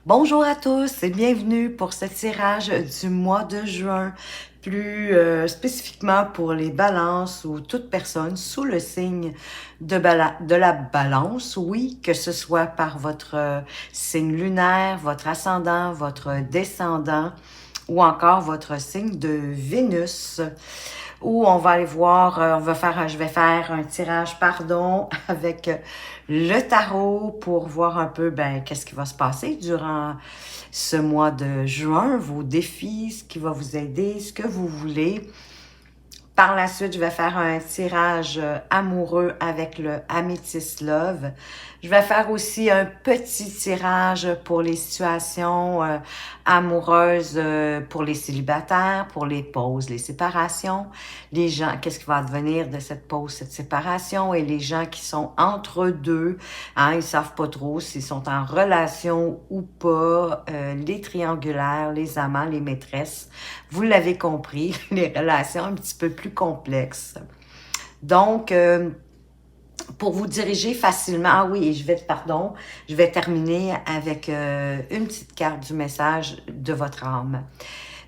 Bonjour à tous et bienvenue pour ce tirage du mois de juin, plus spécifiquement pour les balances ou toute personne sous le signe de la balance, oui, que ce soit par votre signe lunaire, votre ascendant, votre descendant ou encore votre signe de Vénus, où on va aller voir, je vais faire un tirage, pardon, avec le tarot pour voir un peu, qu'est-ce qui va se passer durant ce mois de juin, vos défis, ce qui va vous aider, ce que vous voulez. Par la suite, je vais faire un tirage amoureux avec le Amethyst Love. Je vais faire aussi un petit tirage pour les situations amoureuses, pour les célibataires, pour les pauses, les séparations, les gens, qu'est-ce qui va advenir de cette pause, cette séparation, et les gens qui sont entre deux, hein, ils savent pas trop s'ils sont en relation ou pas, les triangulaires, les amants, les maîtresses. Vous l'avez compris, les relations un petit peu plus complexes. Donc, pour vous diriger facilement, ah oui, je vais terminer avec une petite carte du message de votre âme.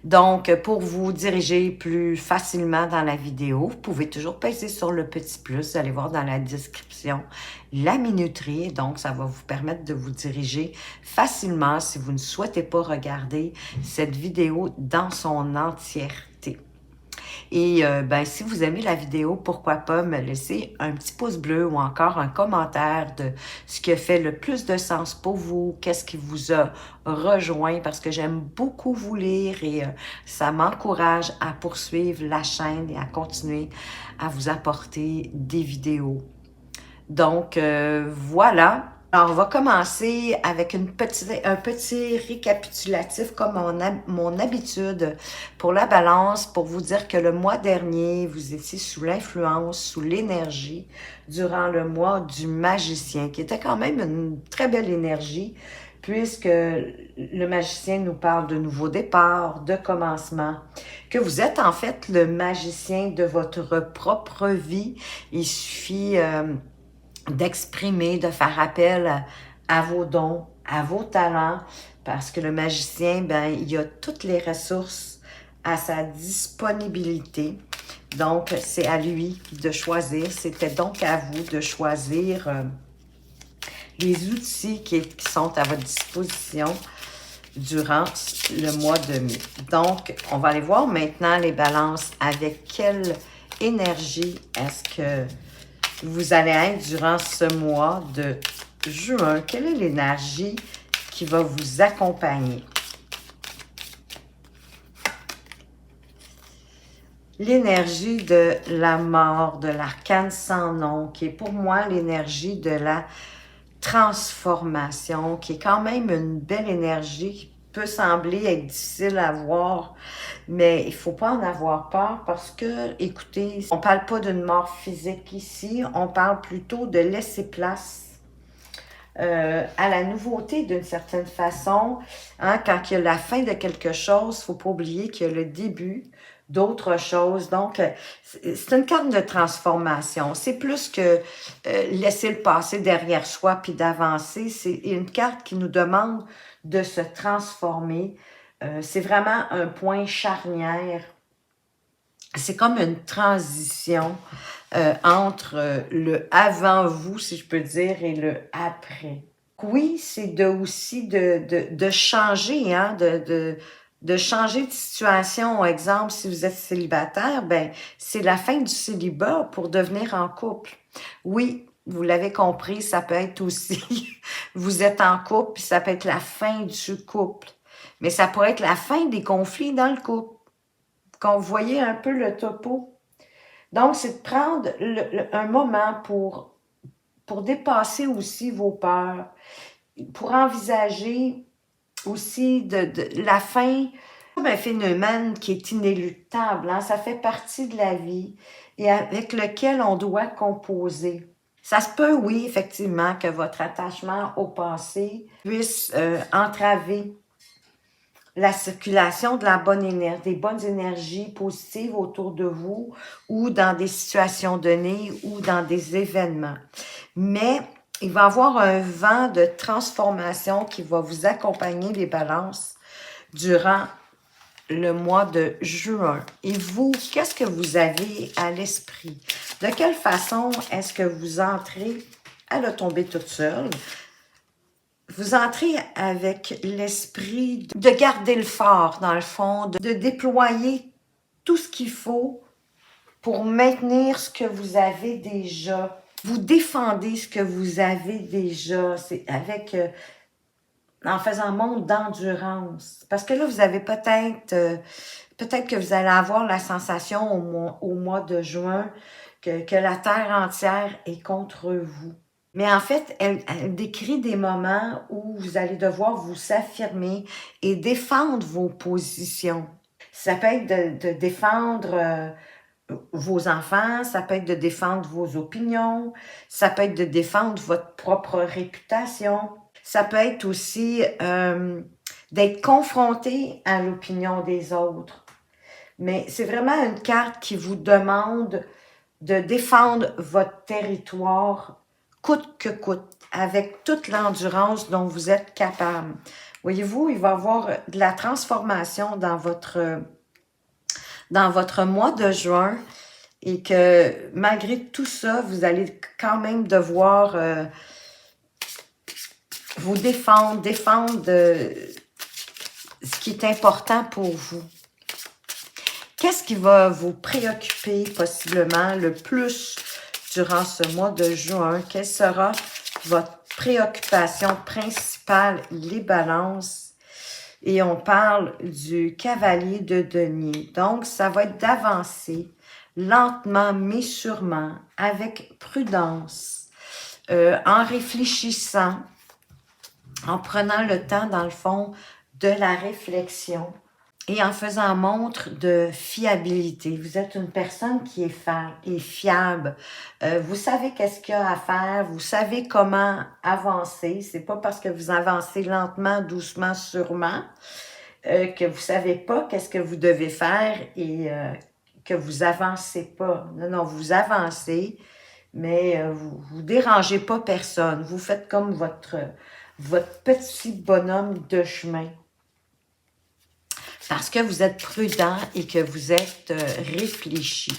Donc, pour vous diriger plus facilement dans la vidéo, vous pouvez toujours peser sur le petit plus. Vous allez voir dans la description la minuterie. Donc, ça va vous permettre de vous diriger facilement si vous ne souhaitez pas regarder cette vidéo dans son entièreté. Et si vous aimez la vidéo, pourquoi pas me laisser un petit pouce bleu ou encore un commentaire de ce qui a fait le plus de sens pour vous, qu'est-ce qui vous a rejoint, parce que j'aime beaucoup vous lire et ça m'encourage à poursuivre la chaîne et à continuer à vous apporter des vidéos. Donc, voilà. Alors, on va commencer avec un petit récapitulatif comme mon habitude pour la balance, pour vous dire que le mois dernier, vous étiez sous l'influence, sous l'énergie, durant le mois du magicien, qui était quand même une très belle énergie, puisque le magicien nous parle de nouveaux départs, de commencement, que vous êtes en fait le magicien de votre propre vie. Il suffit d'exprimer, de faire appel à vos dons, à vos talents, parce que le magicien, il a toutes les ressources à sa disponibilité. Donc, c'est à lui de choisir. C'était donc à vous de choisir les outils qui sont à votre disposition durant le mois de mai. Donc, on va aller voir maintenant les balances. Avec quelle énergie est-ce que vous allez être durant ce mois de juin? Quelle est l'énergie qui va vous accompagner? L'énergie de la mort, de l'arcane sans nom, qui est pour moi l'énergie de la transformation, qui est quand même une belle énergie qui peut sembler être difficile à voir, mais il ne faut pas en avoir peur parce que, écoutez, on ne parle pas d'une mort physique ici, on parle plutôt de laisser place à la nouveauté d'une certaine façon. Hein, quand il y a la fin de quelque chose, il ne faut pas oublier qu'il y a le début d'autre chose. Donc, c'est une carte de transformation. C'est plus que laisser le passé derrière soi puis d'avancer. C'est une carte qui nous demande de se transformer. C'est vraiment un point charnière. C'est comme une transition entre le avant vous, si je peux dire, et le après. Oui, c'est aussi de changer, hein, de changer de situation. Exemple, si vous êtes célibataire, c'est la fin du célibat pour devenir en couple. Oui, vous l'avez compris, ça peut être aussi, vous êtes en couple, puis ça peut être la fin du couple. Mais ça pourrait être la fin des conflits dans le couple. Quand vous voyez un peu le topo. Donc, c'est de prendre un moment pour dépasser aussi vos peurs, pour envisager aussi de la fin, comme un phénomène qui est inéluctable, hein? Ça fait partie de la vie et avec lequel on doit composer. Ça se peut, oui, effectivement, que votre attachement au passé puisse entraver la circulation de la bonne énergie, des bonnes énergies positives autour de vous ou dans des situations données ou dans des événements. Mais Il va y avoir un vent de transformation qui va vous accompagner, les balances, durant le mois de juin. Et vous, qu'est-ce que vous avez à l'esprit? De quelle façon est-ce que vous entrez? Elle a tombé toute seule. Vous entrez avec l'esprit de garder le fort, dans le fond, de déployer tout ce qu'il faut pour maintenir ce que vous avez déjà. Vous défendez ce que vous avez déjà. C'est avec... en faisant montre d'endurance. Parce que là, vous avez peut-être que vous allez avoir la sensation au mois de juin que la Terre entière est contre vous. Mais en fait, elle décrit des moments où vous allez devoir vous affirmer et défendre vos positions. Ça peut être de défendre vos enfants, ça peut être de défendre vos opinions, ça peut être de défendre votre propre réputation. Ça peut être aussi d'être confronté à l'opinion des autres. Mais c'est vraiment une carte qui vous demande de défendre votre territoire coûte que coûte, avec toute l'endurance dont vous êtes capable. Voyez-vous, il va y avoir de la transformation dans votre mois de juin et que malgré tout ça, vous allez quand même devoir vous défendre ce qui est important pour vous. Qu'est-ce qui va vous préoccuper possiblement le plus durant ce mois de juin? Quelle sera votre préoccupation principale, les balances? Et on parle du cavalier de denier. Donc, ça va être d'avancer lentement mais sûrement, avec prudence, en réfléchissant, en prenant le temps, dans le fond, de la réflexion et en faisant montre de fiabilité. Vous êtes une personne qui est fiable. Vous savez qu'est-ce qu'il y a à faire. Vous savez comment avancer. C'est pas parce que vous avancez lentement, doucement, sûrement que vous savez pas qu'est-ce que vous devez faire et que vous avancez pas. Non, non, vous avancez, mais vous dérangez pas personne. Vous faites comme votre petit bonhomme de chemin. Parce que vous êtes prudent et que vous êtes réfléchi.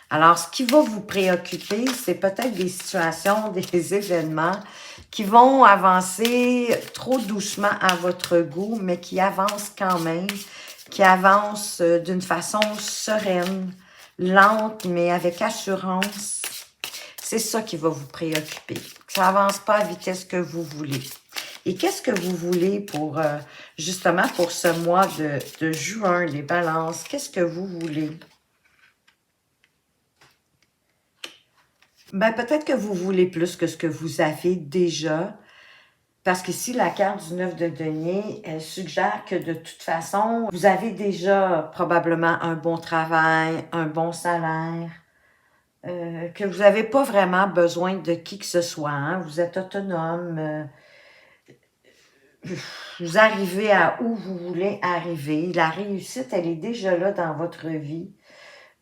Alors, ce qui va vous préoccuper, c'est peut-être des situations, des événements qui vont avancer trop doucement à votre goût, mais qui avancent quand même, qui avancent d'une façon sereine, lente, mais avec assurance. C'est ça qui va vous préoccuper. Ça n'avance pas à la vitesse que vous voulez. Et qu'est-ce que vous voulez pour, justement, pour ce mois de juin, les balances? Qu'est-ce que vous voulez? Ben, peut-être que vous voulez plus que ce que vous avez déjà. Parce qu'ici, la carte du 9 de denier, elle suggère que de toute façon, vous avez déjà probablement un bon travail, un bon salaire, que vous n'avez pas vraiment besoin de qui que ce soit. Hein? Vous êtes autonome. Vous arrivez à où vous voulez arriver. La réussite, elle est déjà là dans votre vie.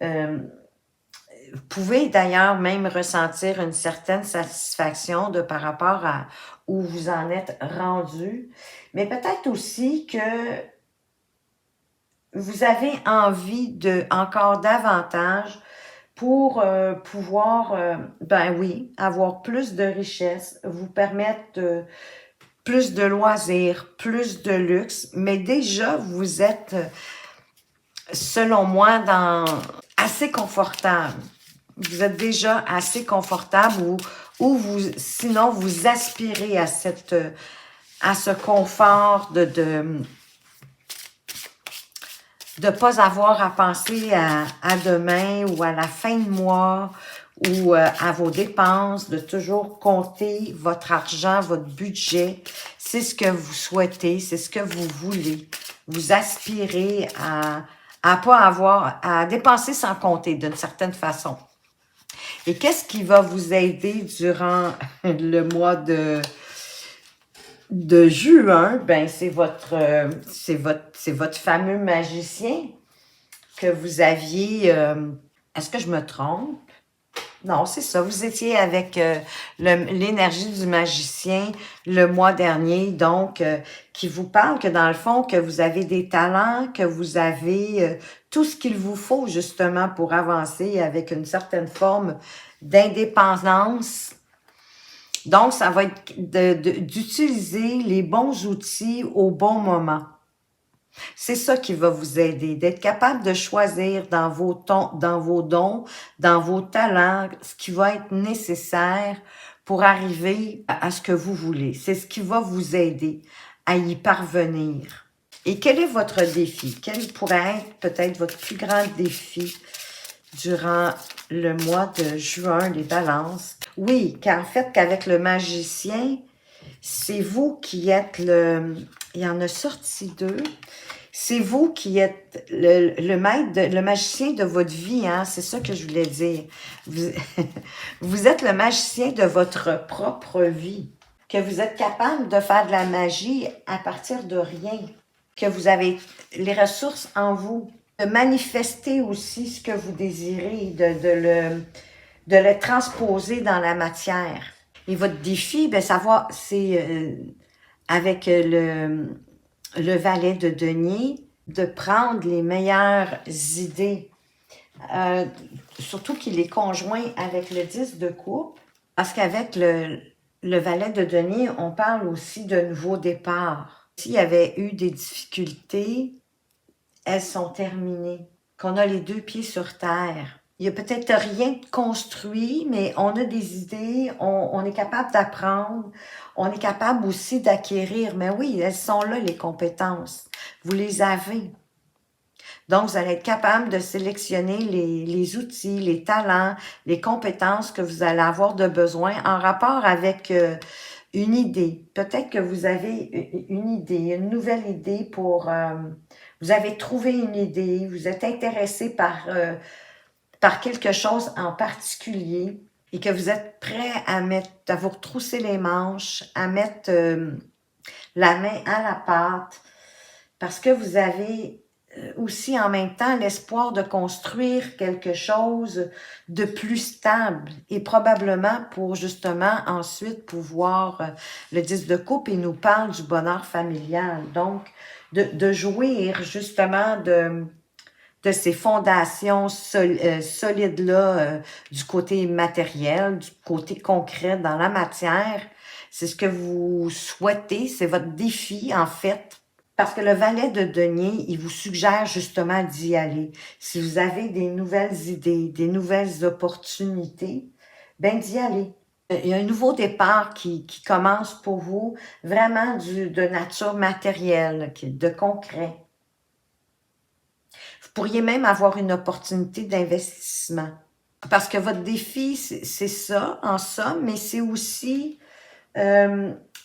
Vous pouvez d'ailleurs même ressentir une certaine satisfaction par rapport à où vous en êtes rendu. Mais peut-être aussi que vous avez envie de encore davantage pour pouvoir, ben oui, avoir plus de richesse, vous permettre plus de loisirs, plus de luxe, mais déjà, vous êtes, selon moi, assez confortable. Vous êtes déjà assez confortable ou sinon, vous aspirez à ce confort de pas avoir à penser à demain ou à la fin de mois ou à vos dépenses, de toujours compter votre argent, votre budget. C'est ce que vous souhaitez, c'est ce que vous voulez. Vous aspirez à pas avoir, à dépenser sans compter d'une certaine façon. Et qu'est-ce qui va vous aider durant le mois de juin? Ben, c'est votre fameux magicien que vous aviez. Est-ce que je me trompe? Non, c'est ça. Vous étiez avec l'énergie du magicien le mois dernier, donc qui vous parle que dans le fond, que vous avez des talents, que vous avez tout ce qu'il vous faut justement pour avancer avec une certaine forme d'indépendance. Donc, ça va être d'utiliser les bons outils au bon moment. C'est ça qui va vous aider, d'être capable de choisir dans vos dons, dans vos talents, ce qui va être nécessaire pour arriver à ce que vous voulez. C'est ce qui va vous aider à y parvenir. Et quel est votre défi? Quel pourrait être peut-être votre plus grand défi durant le mois de juin, les balances? Oui, qu'en fait, qu'avec le magicien, c'est vous qui êtes le... Il y en a sorti deux. C'est vous qui êtes le maître, le magicien de votre vie, hein? C'est ça que je voulais dire. Vous, vous êtes le magicien de votre propre vie. Que vous êtes capable de faire de la magie à partir de rien. Que vous avez les ressources en vous. De manifester aussi ce que vous désirez, de le transposer dans la matière. Et votre défi, ben, c'est avec le valet de denier, de prendre les meilleures idées, surtout qu'il est conjoint avec le 10 de coupe, parce qu'avec le valet de denier, on parle aussi de nouveaux départs. S'il y avait eu des difficultés, elles sont terminées, qu'on a les deux pieds sur terre. Il n'y a peut-être rien de construit, mais on a des idées, on est capable d'apprendre, on est capable aussi d'acquérir. Mais oui, elles sont là, les compétences. Vous les avez. Donc, vous allez être capable de sélectionner les outils, les talents, les compétences que vous allez avoir de besoin en rapport avec une idée. Peut-être que vous avez une idée, une nouvelle idée pour... vous avez trouvé une idée, vous êtes intéressé par quelque chose en particulier et que vous êtes prêt à vous retrousser les manches, à mettre la main à la pâte, parce que vous avez aussi en même temps l'espoir de construire quelque chose de plus stable et probablement pour justement ensuite pouvoir, le 10 de coupe, il nous parle du bonheur familial, donc de jouir justement de ces fondations solides-là, du côté matériel, du côté concret dans la matière. C'est ce que vous souhaitez, c'est votre défi en fait. Parce que le valet de denier, il vous suggère justement d'y aller. Si vous avez des nouvelles idées, des nouvelles opportunités, ben d'y aller. Il y a un nouveau départ qui commence pour vous, vraiment de nature matérielle, de concret. Vous pourriez même avoir une opportunité d'investissement. Parce que votre défi, c'est ça, en somme, mais c'est aussi,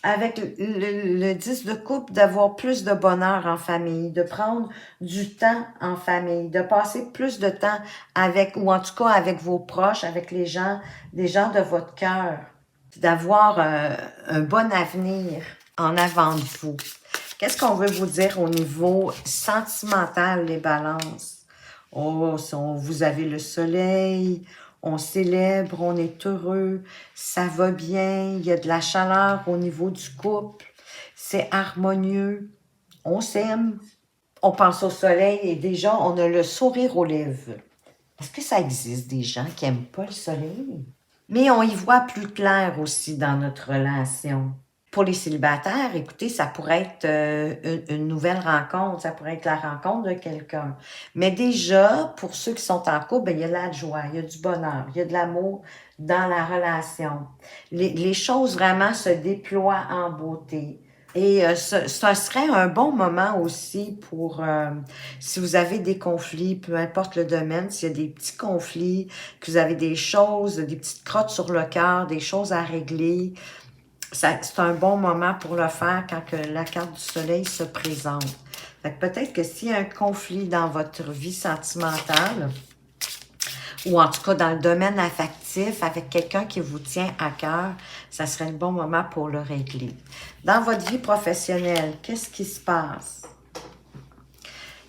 avec le 10 de coupe, d'avoir plus de bonheur en famille, de prendre du temps en famille, de passer plus de temps avec, ou en tout cas avec vos proches, avec les gens de votre cœur, d'avoir un bon avenir en avant de vous. Qu'est-ce qu'on veut vous dire au niveau sentimental, les balances? Oh, vous avez le soleil, on célèbre, on est heureux, ça va bien, il y a de la chaleur au niveau du couple, c'est harmonieux, on s'aime, on pense au soleil et déjà, on a le sourire aux lèvres. Est-ce que ça existe des gens qui n'aiment pas le soleil? Mais on y voit plus clair aussi dans notre relation. Pour les célibataires, écoutez, ça pourrait être une nouvelle rencontre, ça pourrait être la rencontre de quelqu'un. Mais déjà, pour ceux qui sont en couple, ben, il y a de la joie, il y a du bonheur, il y a de l'amour dans la relation. Les choses vraiment se déploient en beauté. Et ça serait un bon moment aussi pour, si vous avez des conflits, peu importe le domaine, s'il y a des petits conflits, que vous avez des choses, des petites crottes sur le cœur, des choses à régler, c'est un bon moment pour le faire quand que la carte du soleil se présente. Fait que peut-être que s'il y a un conflit dans votre vie sentimentale, ou en tout cas dans le domaine affectif, avec quelqu'un qui vous tient à cœur, ça serait un bon moment pour le régler. Dans votre vie professionnelle, qu'est-ce qui se passe?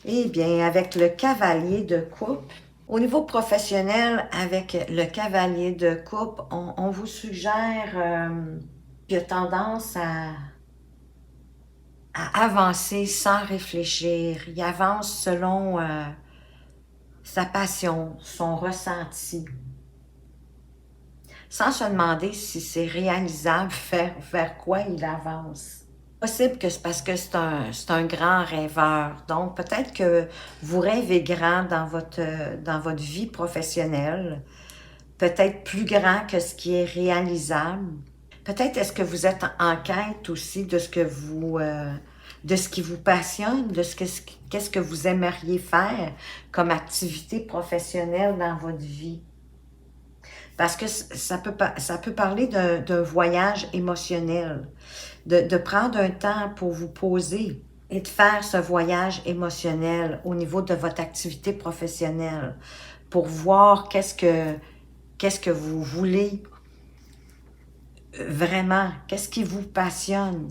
Eh bien, avec le cavalier de coupe, Au niveau professionnel, avec le cavalier de coupe, on vous suggère qu'il a tendance à avancer sans réfléchir. Il avance selon sa passion, son ressenti, sans se demander si c'est réalisable vers quoi il avance. Possible que c'est parce que c'est un grand rêveur. Donc, peut-être que vous rêvez grand dans votre vie professionnelle, peut-être plus grand que ce qui est réalisable. Peut-être est-ce que vous êtes en quête aussi de ce que vous, de ce qui vous passionne, de qu'est-ce que vous aimeriez faire comme activité professionnelle dans votre vie. Parce que ça peut parler d'un voyage émotionnel, de prendre un temps pour vous poser et de faire ce voyage émotionnel au niveau de votre activité professionnelle pour voir qu'est-ce que vous voulez vraiment, qu'est-ce qui vous passionne,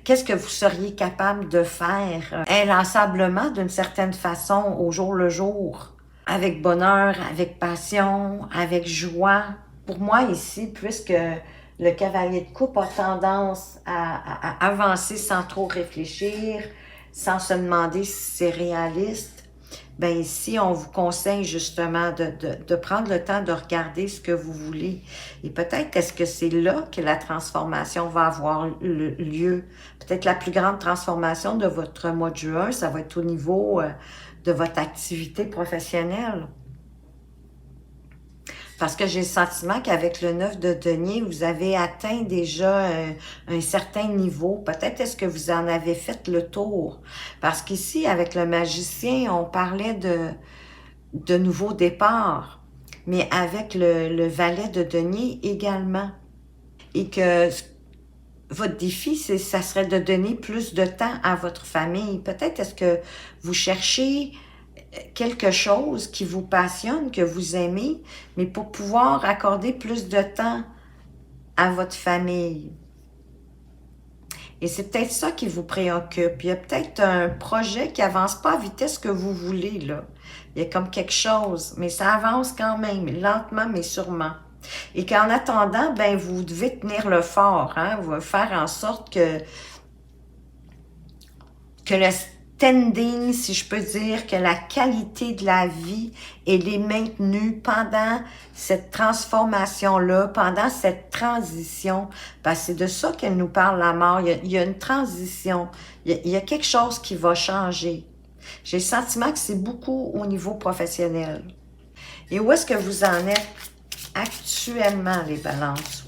qu'est-ce que vous seriez capable de faire inlassablement d'une certaine façon au jour le jour, avec bonheur, avec passion, avec joie. Pour moi ici, puisque le cavalier de coupe a tendance à avancer sans trop réfléchir, sans se demander si c'est réaliste, ben ici, on vous conseille justement de prendre le temps de regarder ce que vous voulez. Et peut-être est-ce que c'est là que la transformation va avoir lieu. Peut-être la plus grande transformation de votre mois de juin, ça va être au niveau de votre activité professionnelle. Parce que j'ai le sentiment qu'avec le 9 de denier, vous avez atteint déjà un certain niveau. Peut-être est-ce que vous en avez fait le tour. Parce qu'ici, avec le magicien, on parlait de nouveaux départs. Mais avec le valet de denier également. Et que votre défi, ça serait de donner plus de temps à votre famille. Peut-être est-ce que vous cherchez quelque chose qui vous passionne, que vous aimez, mais pour pouvoir accorder plus de temps à votre famille. Et c'est peut-être ça qui vous préoccupe. Il y a peut-être un projet qui avance pas à vitesse que vous voulez, là. Il y a comme quelque chose, mais ça avance quand même, lentement mais sûrement. Et qu'en attendant, ben vous devez tenir le fort, hein, vous devez faire en sorte que le standing, si je peux dire, que la qualité de la vie, elle est maintenue pendant cette transformation-là, pendant cette transition. Parce que c'est de ça qu'elle nous parle, la mort. Il y a une transition. Il y a quelque chose qui va changer. J'ai le sentiment que c'est beaucoup au niveau professionnel. Et où est-ce que vous en êtes actuellement, les balances?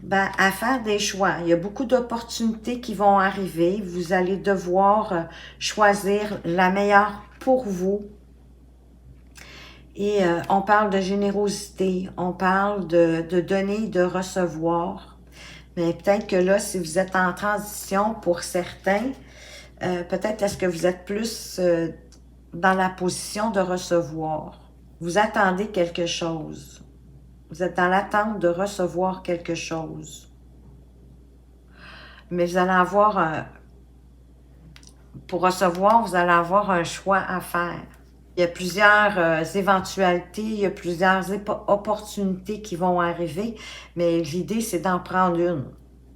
Ben, à faire des choix. Il y a beaucoup d'opportunités qui vont arriver. Vous allez devoir choisir la meilleure pour vous. Et on parle de générosité, on parle de donner, de recevoir. Mais peut-être que là, si vous êtes en transition pour certains, peut-être est-ce que vous êtes plus dans la position de recevoir. Vous attendez quelque chose. Vous êtes dans l'attente de recevoir quelque chose. Mais vous allez avoir, pour recevoir, vous allez avoir un choix à faire. Il y a plusieurs éventualités, il y a plusieurs opportunités qui vont arriver, mais l'idée, c'est d'en prendre une.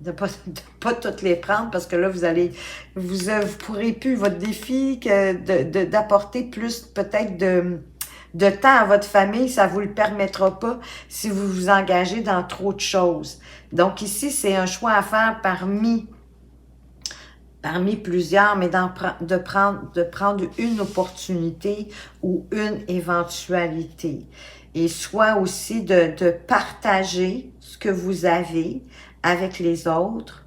De pas toutes les prendre, parce que là, vous pourrez plus, votre défi, d'apporter plus peut-être de temps à votre famille, ça vous le permettra pas si vous vous engagez dans trop de choses. Donc ici, c'est un choix à faire parmi plusieurs, mais de prendre une opportunité ou une éventualité. Et soit aussi de partager ce que vous avez avec les autres,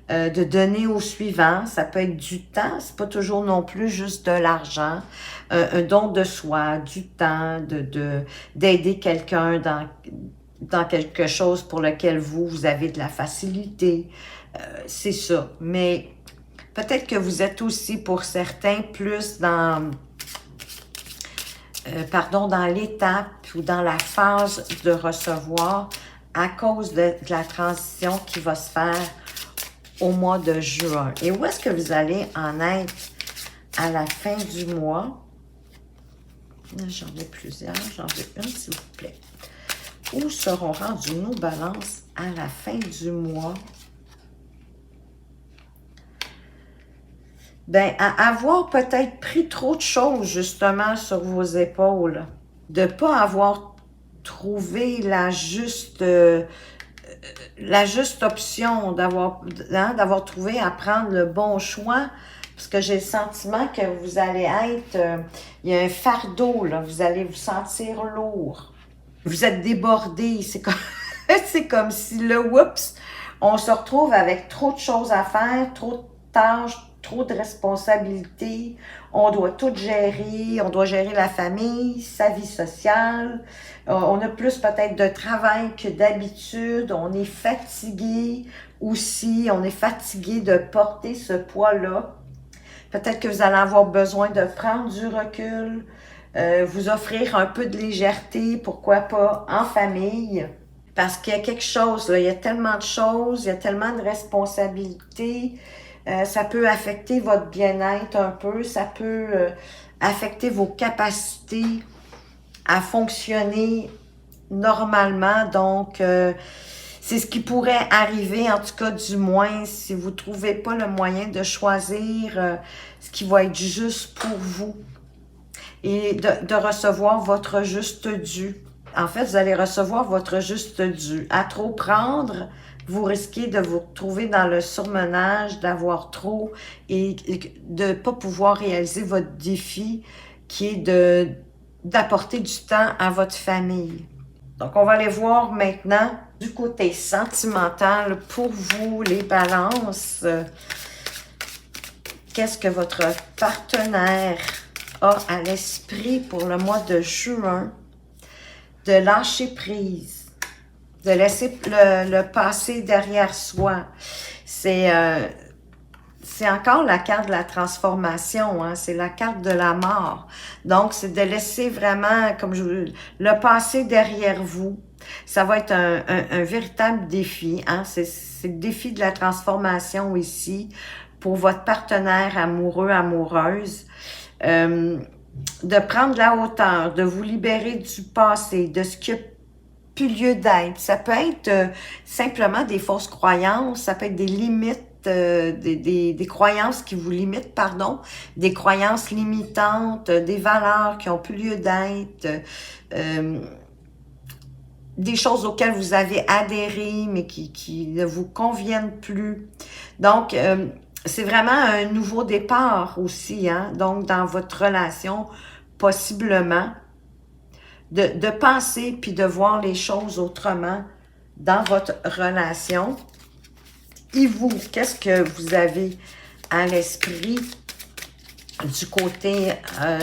de donner au suivant. Ça peut être du temps, c'est pas toujours non plus juste de l'argent, un don de soi, du temps, d'aider quelqu'un dans quelque chose pour lequel vous avez de la facilité. C'est ça. Mais peut-être que vous êtes aussi, pour certains, plus dans l'étape ou dans la phase de recevoir à cause de la transition qui va se faire au mois de juin. Et où est-ce que vous allez en être à la fin du mois. J'en ai plusieurs, j'en veux une s'il vous plaît. Où seront rendues nos balances à la fin du mois? Ben, à avoir peut-être pris trop de choses, justement, sur vos épaules. De ne pas avoir trouvé la juste option, d'avoir trouvé à prendre le bon choix. Parce que j'ai le sentiment que vous allez être... il y a un fardeau, là. Vous allez vous sentir lourd. Vous êtes débordé. C'est comme si, le oups, on se retrouve avec trop de choses à faire, trop de tâches, trop de responsabilités. On doit tout gérer. On doit gérer la famille, sa vie sociale. On a plus peut-être de travail que d'habitude. On est fatigué aussi. On est fatigué de porter ce poids-là. Peut-être que vous allez avoir besoin de prendre du recul, vous offrir un peu de légèreté, pourquoi pas, en famille. Parce qu'il y a quelque chose, là, il y a tellement de choses, il y a tellement de responsabilités. Ça peut affecter votre bien-être un peu, ça peut affecter vos capacités à fonctionner normalement. Donc, c'est ce qui pourrait arriver, en tout cas du moins, si vous ne trouvez pas le moyen de choisir ce qui va être juste pour vous et de recevoir votre juste dû. En fait, vous allez recevoir votre juste dû. À trop prendre, vous risquez de vous retrouver dans le surmenage, d'avoir trop et de ne pas pouvoir réaliser votre défi qui est d'apporter du temps à votre famille. Donc, on va aller voir maintenant du côté sentimental pour vous, les balances. Qu'est-ce que votre partenaire a à l'esprit pour le mois de juin? De lâcher prise, de laisser le passé derrière soi. C'est encore la carte de la transformation, hein? C'est la carte de la mort. Donc, c'est de laisser vraiment, le passé derrière vous. Ça va être un véritable défi, hein? C'est le défi de la transformation ici pour votre partenaire amoureux, amoureuse. De prendre la hauteur, de vous libérer du passé, de ce qui a plus lieu d'être. Ça peut être simplement des fausses croyances, ça peut être des limites, des croyances qui vous limitent, pardon, des croyances limitantes, des valeurs qui ont plus lieu d'être, des choses auxquelles vous avez adhéré, mais qui ne vous conviennent plus. Donc, c'est vraiment un nouveau départ aussi, hein? Donc, dans votre relation, possiblement, de penser puis de voir les choses autrement dans votre relation. Et vous, qu'est-ce que vous avez à l'esprit du côté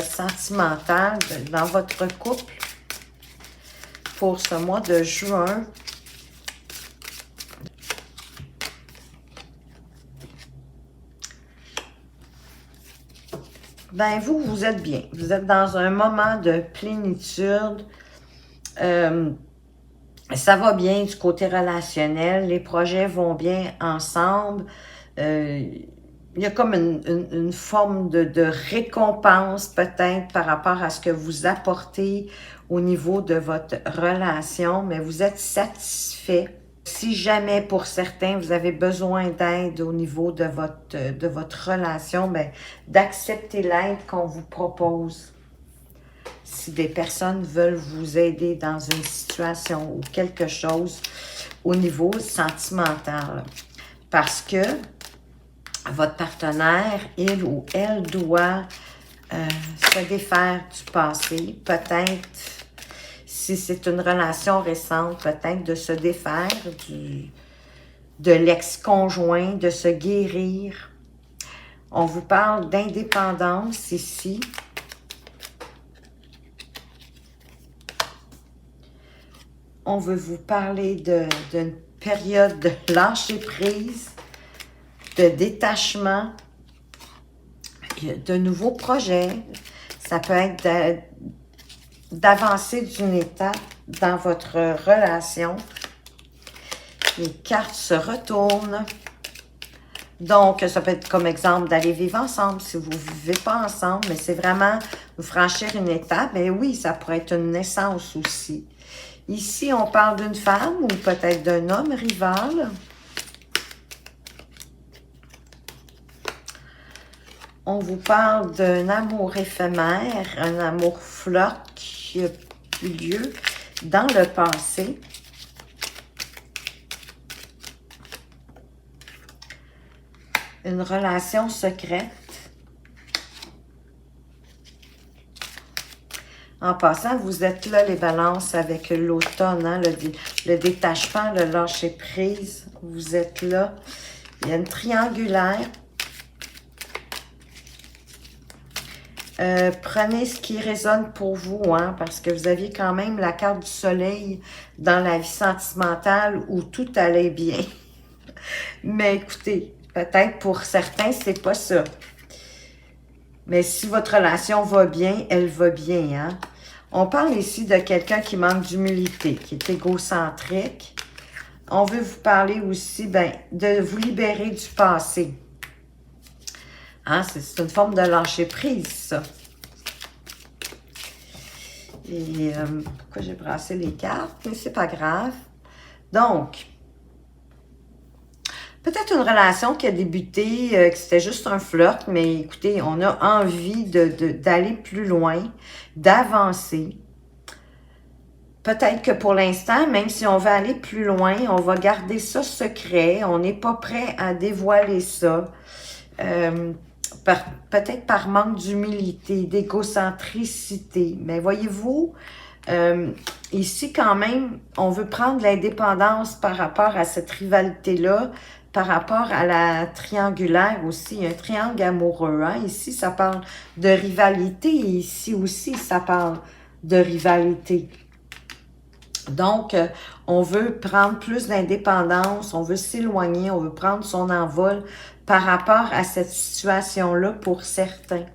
sentimental dans votre couple pour ce mois de juin? Ben vous êtes bien. Vous êtes dans un moment de plénitude. Ça va bien du côté relationnel. Les projets vont bien ensemble. Il y a comme une forme de récompense peut-être par rapport à ce que vous apportez au niveau de votre relation, mais vous êtes satisfait. Si jamais, pour certains, vous avez besoin d'aide au niveau de votre relation, ben, d'accepter l'aide qu'on vous propose. Si des personnes veulent vous aider dans une situation ou quelque chose au niveau sentimental. Parce que votre partenaire, il ou elle, doit se défaire du passé. Peut-être, si c'est une relation récente, peut-être de se défaire de l'ex-conjoint, de se guérir. On vous parle d'indépendance ici. On veut vous parler d'une période de lâcher-prise, de détachement, de nouveaux projets. Ça peut être d'avancer d'une étape dans votre relation. Les cartes se retournent. Donc, ça peut être comme exemple d'aller vivre ensemble si vous ne vivez pas ensemble, mais c'est vraiment vous franchir une étape. Et oui, ça pourrait être une naissance aussi. Ici, on parle d'une femme ou peut-être d'un homme rival. On vous parle d'un amour éphémère, un amour flirt qui a eu lieu dans le passé. Une relation secrète. En passant, vous êtes là, les balances, avec l'automne, hein, le détachement, le lâcher-prise. Vous êtes là. Il y a une triangulaire. Prenez ce qui résonne pour vous, hein, parce que vous aviez quand même la carte du soleil dans la vie sentimentale où tout allait bien. Mais écoutez, peut-être pour certains, c'est pas ça. Mais si votre relation va bien, elle va bien, hein. On parle ici de quelqu'un qui manque d'humilité, qui est égocentrique. On veut vous parler aussi, de vous libérer du passé. Hein, c'est une forme de lâcher prise, ça. Et pourquoi j'ai brassé les cartes? Mais c'est pas grave. Donc, peut-être une relation qui a débuté, que c'était juste un flirt, mais écoutez, on a envie d'aller plus loin, d'avancer. Peut-être que pour l'instant, même si on veut aller plus loin, on va garder ça secret. On n'est pas prêt à dévoiler ça. Peut-être par manque d'humilité, d'égocentricité. Mais voyez-vous, ici quand même, on veut prendre l'indépendance par rapport à cette rivalité-là, par rapport à la triangulaire aussi, un triangle amoureux. Hein? Ici, ça parle de rivalité et ici aussi, ça parle de rivalité. Donc, on veut prendre plus d'indépendance, on veut s'éloigner, on veut prendre son envol par rapport à cette situation-là pour certains.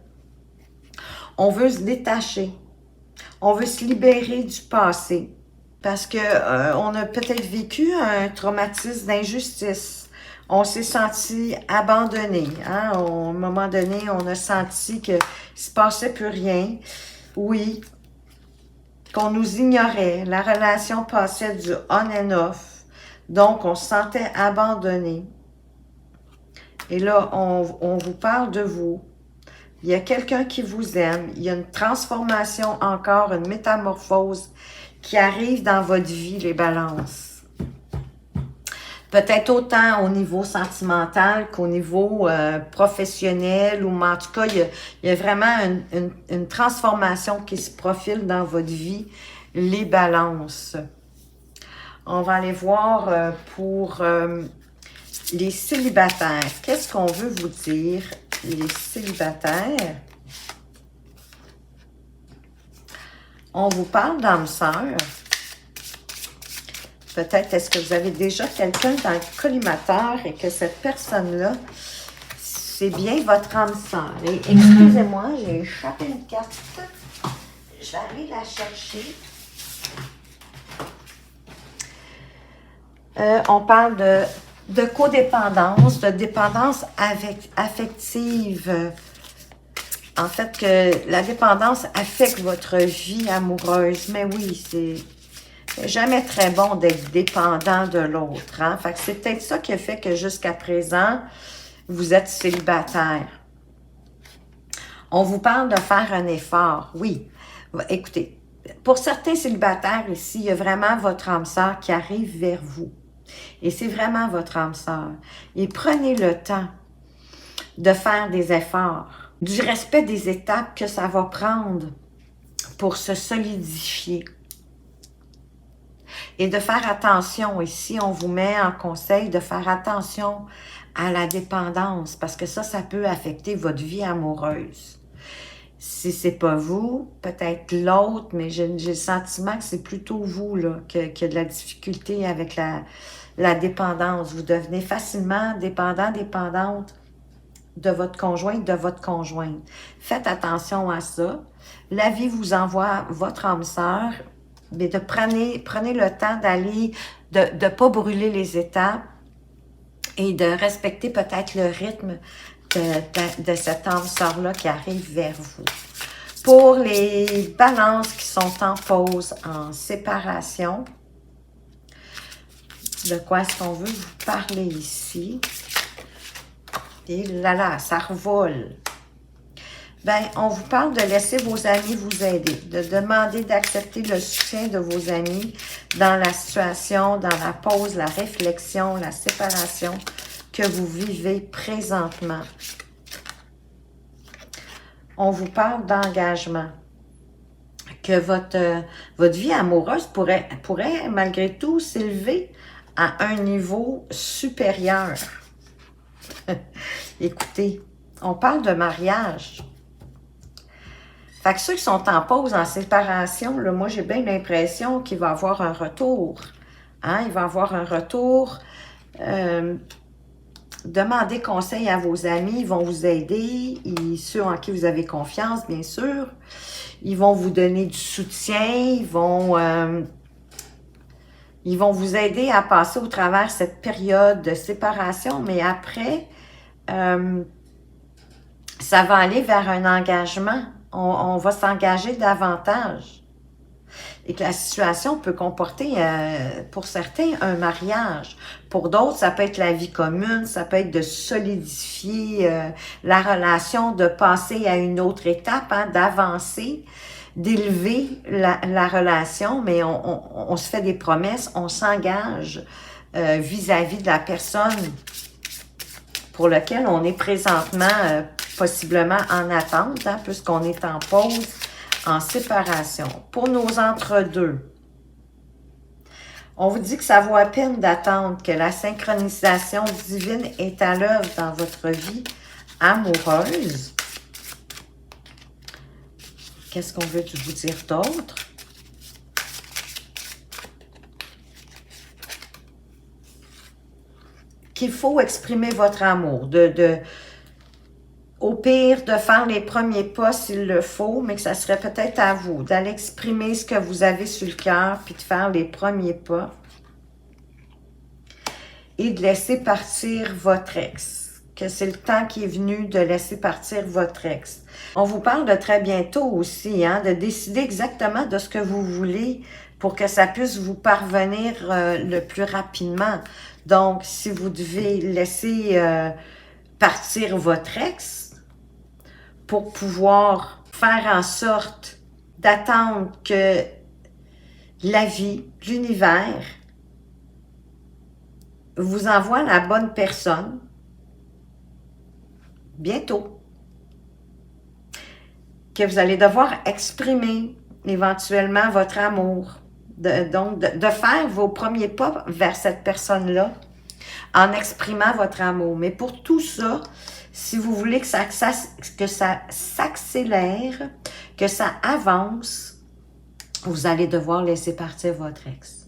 On veut se détacher, on veut se libérer du passé parce que on a peut-être vécu un traumatisme d'injustice. On s'est senti abandonné. Hein? À un moment donné, on a senti qu'il ne se passait plus rien. Oui, qu'on nous ignorait. La relation passait du on and off. Donc, on se sentait abandonné. Et là, on vous parle de vous. Il y a quelqu'un qui vous aime. Il y a une transformation encore, une métamorphose qui arrive dans votre vie, les balances. Peut-être autant au niveau sentimental qu'au niveau professionnel, ou en tout cas, il y a vraiment une transformation qui se profile dans votre vie, les balances. On va aller voir pour les célibataires. Qu'est-ce qu'on veut vous dire, les célibataires? On vous parle d'âme sœur. Peut-être est-ce que vous avez déjà quelqu'un dans le collimateur et que cette personne-là, c'est bien votre âme sœur. Et excusez-moi, j'ai échappé une carte. Je vais aller la chercher. On parle de codépendance, de dépendance affective. En fait, que la dépendance affecte votre vie amoureuse. Mais oui, c'est jamais très bon d'être dépendant de l'autre. Hein? Fait que c'est peut-être ça qui a fait que jusqu'à présent, vous êtes célibataire. On vous parle de faire un effort. Oui, écoutez, pour certains célibataires ici, il y a vraiment votre âme sœur qui arrive vers vous. Et c'est vraiment votre âme sœur. Et prenez le temps de faire des efforts, du respect des étapes que ça va prendre pour se solidifier. Et de faire attention, ici on vous met en conseil de faire attention à la dépendance, parce que ça peut affecter votre vie amoureuse. Si c'est pas vous, peut-être l'autre, mais j'ai le sentiment que c'est plutôt vous là, qui a de la difficulté avec la dépendance. Vous devenez facilement dépendante de votre conjoint, de votre conjointe. Faites attention à ça. La vie vous envoie votre âme sœur, mais prenez le temps d'aller, de ne pas brûler les étapes et de respecter peut-être le rythme de cette âme sœur-là qui arrive vers vous. Pour les balances qui sont en pause, en séparation, de quoi est-ce qu'on veut vous parler ici? Et là, ça revole. Ben, on vous parle de laisser vos amis vous aider, de demander d'accepter le soutien de vos amis dans la situation, dans la pause, la réflexion, la séparation que vous vivez présentement. On vous parle d'engagement, que votre vie amoureuse pourrait malgré tout s'élever à un niveau supérieur. Écoutez, on parle de mariage. Fait que ceux qui sont en pause, en séparation, là, moi j'ai bien l'impression qu'il va y avoir un retour. Hein? Il va y avoir un retour. Demandez conseil à vos amis, ils vont vous aider, ceux en qui vous avez confiance, bien sûr. Ils vont vous donner du soutien, ils vont vous aider à passer au travers cette période de séparation, mais après, ça va aller vers un engagement. On va s'engager davantage. Et que la situation peut comporter, pour certains, un mariage. Pour d'autres, ça peut être la vie commune, ça peut être de solidifier la relation, de passer à une autre étape, hein, d'avancer, d'élever la relation, mais on se fait des promesses, on s'engage vis-à-vis de la personne pour laquelle on est présentement possiblement en attente, hein, puisqu'on est en pause, en séparation. Pour nos entre-deux, on vous dit que ça vaut la peine d'attendre que la synchronisation divine est à l'œuvre dans votre vie amoureuse. Qu'est-ce qu'on veut vous dire d'autre? Qu'il faut exprimer votre amour, au pire, de faire les premiers pas s'il le faut, mais que ça serait peut-être à vous d'aller exprimer ce que vous avez sur le cœur, puis de faire les premiers pas. Et de laisser partir votre ex. Que c'est le temps qui est venu de laisser partir votre ex. On vous parle de très bientôt aussi, hein, de décider exactement de ce que vous voulez pour que ça puisse vous parvenir le plus rapidement. Donc, si vous devez laisser partir votre ex, pour pouvoir faire en sorte d'attendre que la vie, l'univers, vous envoie la bonne personne bientôt. Que vous allez devoir exprimer éventuellement votre amour. Donc, de faire vos premiers pas vers cette personne-là en exprimant votre amour. Mais pour tout ça, si vous voulez que ça s'accélère, que ça avance, vous allez devoir laisser partir votre ex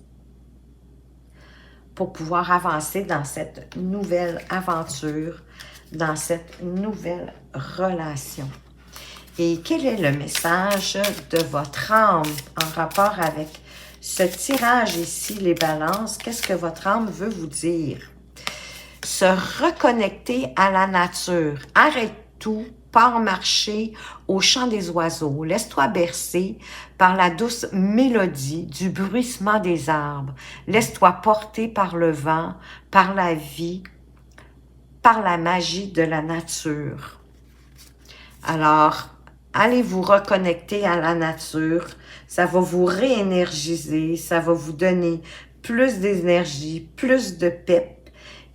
pour pouvoir avancer dans cette nouvelle aventure, dans cette nouvelle relation. Et quel est le message de votre âme en rapport avec ce tirage ici, les balances? Qu'est-ce que votre âme veut vous dire? Se reconnecter à la nature. Arrête tout, pars marcher au chant des oiseaux. Laisse-toi bercer par la douce mélodie du bruissement des arbres. Laisse-toi porter par le vent, par la vie, par la magie de la nature. Alors, allez vous reconnecter à la nature. Ça va vous réénergiser, ça va vous donner plus d'énergie, plus de pep.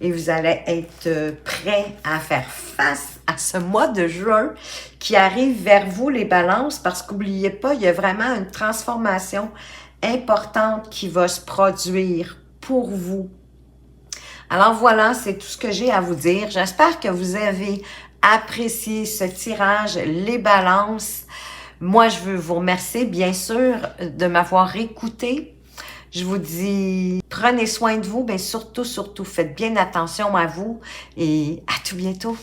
Et vous allez être prêt à faire face à ce mois de juin qui arrive vers vous, les balances, parce qu'oubliez pas, il y a vraiment une transformation importante qui va se produire pour vous. Alors voilà, c'est tout ce que j'ai à vous dire. J'espère que vous avez apprécié ce tirage, les balances. Moi, je veux vous remercier, bien sûr, de m'avoir écouté. Je vous dis, prenez soin de vous, mais surtout, faites bien attention à vous et à tout bientôt.